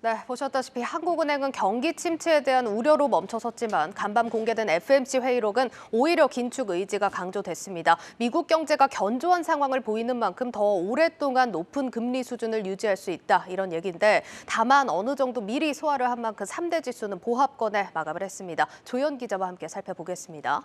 네, 보셨다시피 한국은행은 경기 침체에 대한 우려로 멈춰섰지만 간밤 공개된 FOMC 회의록은 오히려 긴축 의지가 강조됐습니다. 미국 경제가 견조한 상황을 보이는 만큼 더 오랫동안 높은 금리 수준을 유지할 수 있다, 이런 얘기인데 다만 어느 정도 미리 소화를 한 만큼 3대 지수는 보합권에 마감을 했습니다. 조현 기자와 함께 살펴보겠습니다.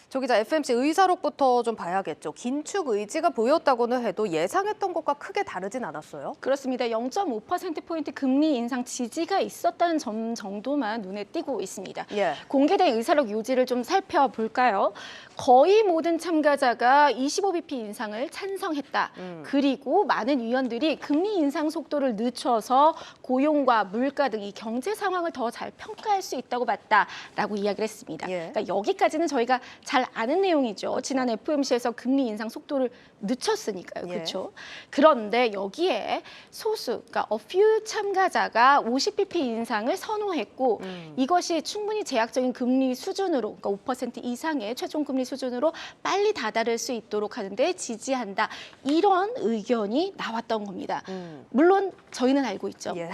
조 기자, FOMC 의사록부터 좀 봐야겠죠. 긴축 의지가 보였다고는 해도 예상했던 것과 크게 다르진 않았어요? 그렇습니다. 0.5%포인트 금리 인상 지지가 있었다는 점 정도만 눈에 띄고 있습니다. 예. 공개된 의사록 요지를 좀 살펴볼까요? 거의 모든 참가자가 25bp 인상을 찬성했다. 그리고 많은 위원들이 금리 인상 속도를 늦춰서 고용과 물가 등 이 경제 상황을 더 잘 평가할 수 있다고 봤다라고 이야기를 했습니다. 예. 그러니까 여기까지는 저희가 잘 아는 내용이죠. 지난 FOMC에서 금리 인상 속도를 늦췄으니까요. 예. 그렇죠? 그런데 여기에 소수, 그러니까 a few 참가자가 50bp 인상을 선호했고 이것이 충분히 제약적인 금리 수준으로, 그러니까 5% 이상의 최종 금리 수준으로 빨리 다다를 수 있도록 하는데 지지한다. 이런 의견이 나왔던 겁니다. 물론 저희는 알고 있죠. 예.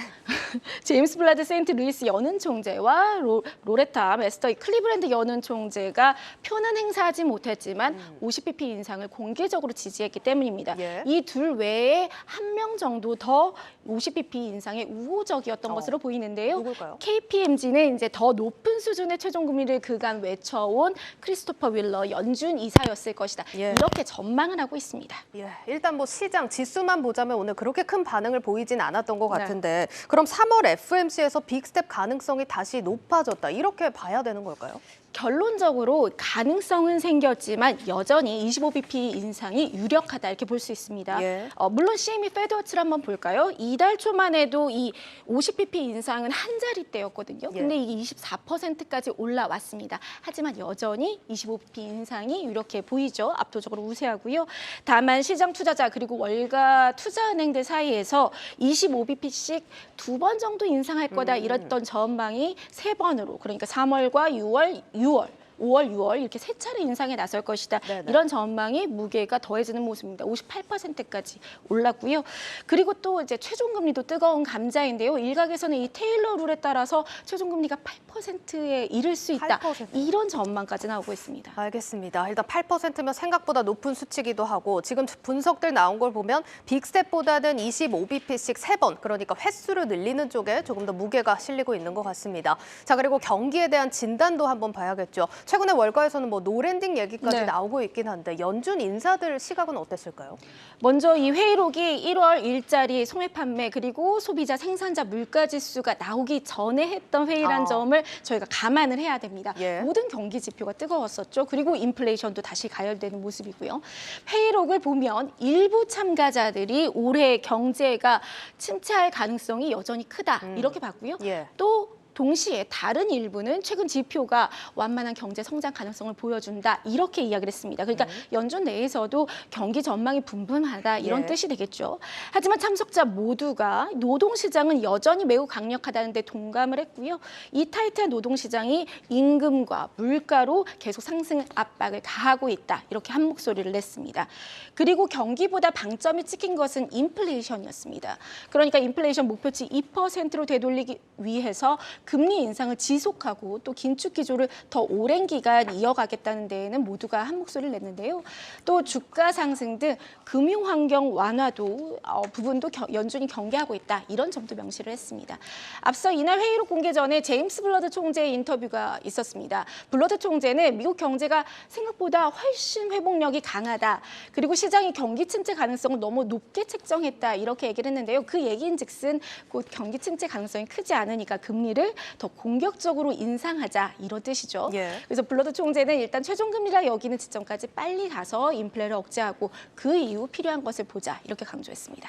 제임스 블라드 세인트 루이스 연은 총재와 로레타 메스터 클리브랜드 연은 총재가 표는 행사하지 못했지만 50bp 인상을 공개적으로 지지했기 때문입니다. 예. 이 둘 외에 한 명 정도 더 50bp 인상에 우호적이었던 것으로 보이는데요. 누굴까요? KPMG는 이제 더 높은 수준의 최종 금리를 그간 외쳐온 크리스토퍼 윌러 연준 이사였을 것이다. 예. 이렇게 전망을 하고 있습니다. 예, 일단 뭐 시장 지수만 보자면 오늘 그렇게 큰 반응을 보이진 않았던 것 네. 같은데 그럼 3월 FOMC에서 빅스텝 가능성이 다시 높아졌다, 이렇게 봐야 되는 걸까요? 결론적으로 가능성은 생겼지만 여전히 25bp 인상이 유력하다, 이렇게 볼 수 있습니다. 예. 물론 CME 페드워치를 한번 볼까요? 이달 초만 해도 이 50bp 인상은 한 자릿대였거든요. 예. 근데 이게 24%까지 올라왔습니다. 하지만 여전히 25bp 인상이 유력해 보이죠. 압도적으로 우세하고요. 다만 시장 투자자 그리고 월가 투자은행들 사이에서 25bp씩 2번 정도 인상할 거다, 이랬던 전망이 3번으로, 그러니까 3월과 6월, 5월, 6월 이렇게 3차례 인상에 나설 것이다. 네네. 이런 전망이 무게가 더해지는 모습입니다. 58%까지 올랐고요. 그리고 또 이제 최종금리도 뜨거운 감자인데요. 일각에서는 이 테일러 룰에 따라서 최종금리가 8%에 이를 수 있다. 8%. 이런 전망까지 나오고 있습니다. 알겠습니다. 일단 8%면 생각보다 높은 수치기도 하고 지금 분석들 나온 걸 보면 빅스텝보다는 25bp씩 3번, 그러니까 횟수를 늘리는 쪽에 조금 더 무게가 실리고 있는 것 같습니다. 자, 그리고 경기에 대한 진단도 한번 봐야겠죠. 최근에 월가에서는 뭐 노랜딩 얘기까지 네. 나오고 있긴 한데 연준 인사들 시각은 어땠을까요? 먼저 이 회의록이 1월 일자리 소매 판매 그리고 소비자 생산자 물가 지수가 나오기 전에 했던 회의란 점을 저희가 감안을 해야 됩니다. 예. 모든 경기 지표가 뜨거웠었죠. 그리고 인플레이션도 다시 가열되는 모습이고요. 회의록을 보면 일부 참가자들이 올해 경제가 침체할 가능성이 여전히 크다, 이렇게 봤고요. 예. 또 동시에 다른 일부는 최근 지표가 완만한 경제 성장 가능성을 보여준다, 이렇게 이야기를 했습니다. 그러니까 연준 내에서도 경기 전망이 분분하다, 이런 예. 뜻이 되겠죠. 하지만 참석자 모두가 노동시장은 여전히 매우 강력하다는 데 동감을 했고요. 이 타이트한 노동시장이 임금과 물가로 계속 상승 압박을 가하고 있다, 이렇게 한 목소리를 냈습니다. 그리고 경기보다 방점이 찍힌 것은 인플레이션이었습니다. 그러니까 인플레이션 목표치 2%로 되돌리기 위해서 금리 인상을 지속하고 또 긴축 기조를 더 오랜 기간 이어가겠다는 데에는 모두가 한 목소리를 냈는데요. 또 주가 상승 등 금융 환경 완화도 부분도 연준이 경계하고 있다, 이런 점도 명시를 했습니다. 앞서 이날 회의록 공개 전에 제임스 블러드 총재의 인터뷰가 있었습니다. 블러드 총재는 미국 경제가 생각보다 훨씬 회복력이 강하다, 그리고 시장이 경기 침체 가능성을 너무 높게 책정했다, 이렇게 얘기를 했는데요. 그 얘기인즉슨 곧 경기 침체 가능성이 크지 않으니까 금리를 더 공격적으로 인상하자, 이런 뜻이죠. 예. 그래서 블러드 총재는 일단 최종금리라 여기는 지점까지 빨리 가서 인플레를 억제하고 그 이후 필요한 것을 보자, 이렇게 강조했습니다.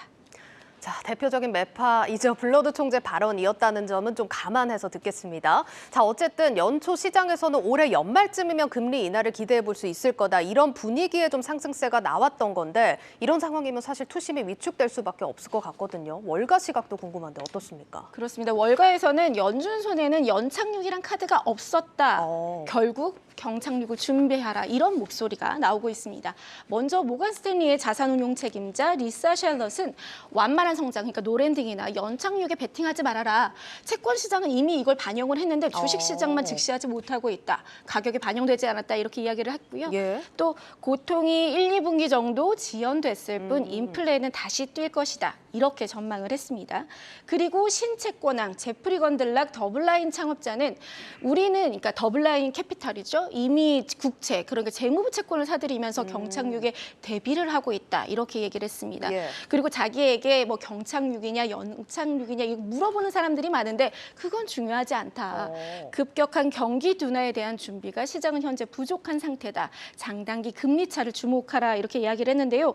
자, 대표적인 매파이죠. 블러드 총재 발언이었다는 점은 좀 감안해서 듣겠습니다. 자, 어쨌든 연초 시장에서는 올해 연말쯤이면 금리 인하를 기대해 볼 수 있을 거다, 이런 분위기에 좀 상승세가 나왔던 건데 이런 상황이면 사실 투심이 위축될 수밖에 없을 것 같거든요. 월가 시각도 궁금한데 어떻습니까? 그렇습니다. 월가에서는 연준 손에는 연착륙이란 카드가 없었다. 결국 경착륙을 준비하라, 이런 목소리가 나오고 있습니다. 먼저 모건 스탠리의 자산운용 책임자 리사 샬럿은 완만한 부동산 성장, 그러니까 노랜딩이나 연착륙에 베팅하지 말아라. 채권 시장은 이미 이걸 반영을 했는데 주식 시장만 직시하지 못하고 있다. 가격이 반영되지 않았다. 이렇게 이야기를 했고요. 예. 또 고통이 1, 2분기 정도 지연됐을 뿐 인플레는 다시 뛸 것이다. 이렇게 전망을 했습니다. 그리고 신채권왕 제프리 건들락 더블라인 창업자는 우리는 그러니까 더블라인 캐피탈이죠. 이미 국채, 그러니까 재무부 채권을 사들이면서 경착륙에 대비를 하고 있다. 이렇게 얘기를 했습니다. 예. 그리고 자기에게 뭐 경착륙이냐 연착륙이냐 이거 물어보는 사람들이 많은데 그건 중요하지 않다. 급격한 경기 둔화에 대한 준비가 시장은 현재 부족한 상태다. 장단기 금리 차를 주목하라 이렇게 이야기를 했는데요.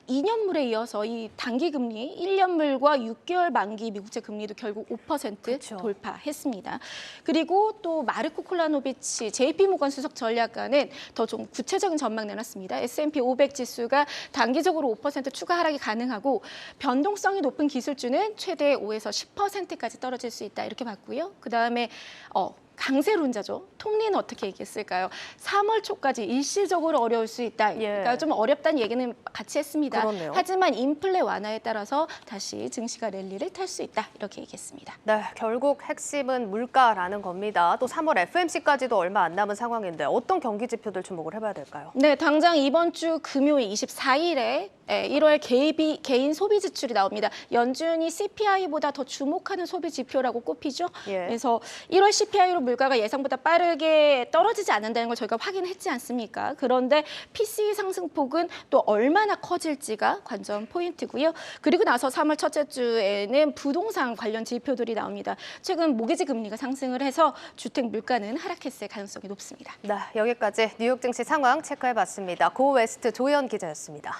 2년물에 이어서 이 단기 금리 1년물과 6개월 만기 미국채 금리도 결국 5% 그쵸. 돌파했습니다. 그리고 또 마르코 콜라노비치 JP 모건 수석 전략가는 더 좀 구체적인 전망 내놨습니다. S&P 500 지수가 단기적으로 5% 추가 하락이 가능하고 변동성이 높은 기술주는 최대 5에서 10%까지 떨어질 수 있다 이렇게 봤고요. 그다음에 강세론자죠. 톱니는 어떻게 얘기했을까요? 3월 초까지 일시적으로 어려울 수 있다. 예. 그러니까 좀 어렵다는 얘기는 같이 했습니다. 그렇네요. 하지만 인플레 완화에 따라서 다시 증시가 랠리를 탈 수 있다. 이렇게 얘기했습니다. 네, 결국 핵심은 물가라는 겁니다. 또 3월 FMC까지도 얼마 안 남은 상황인데 어떤 경기 지표들 주목을 해봐야 될까요? 네, 당장 이번 주 금요일 24일에 1월 개인 소비 지출이 나옵니다. 연준이 CPI보다 더 주목하는 소비 지표라고 꼽히죠. 예. 그래서 1월 CPI로 물가가 예상보다 빠르게 떨어지지 않는다는 걸 저희가 확인했지 않습니까? 그런데 PCE 상승폭은 또 얼마나 커질지가 관전 포인트고요. 그리고 나서 3월 첫째 주에는 부동산 관련 지표들이 나옵니다. 최근 모기지 금리가 상승을 해서 주택 물가는 하락했을 가능성이 높습니다. 네, 여기까지 뉴욕 증시 상황 체크해봤습니다. 고웨스트 조현 기자였습니다.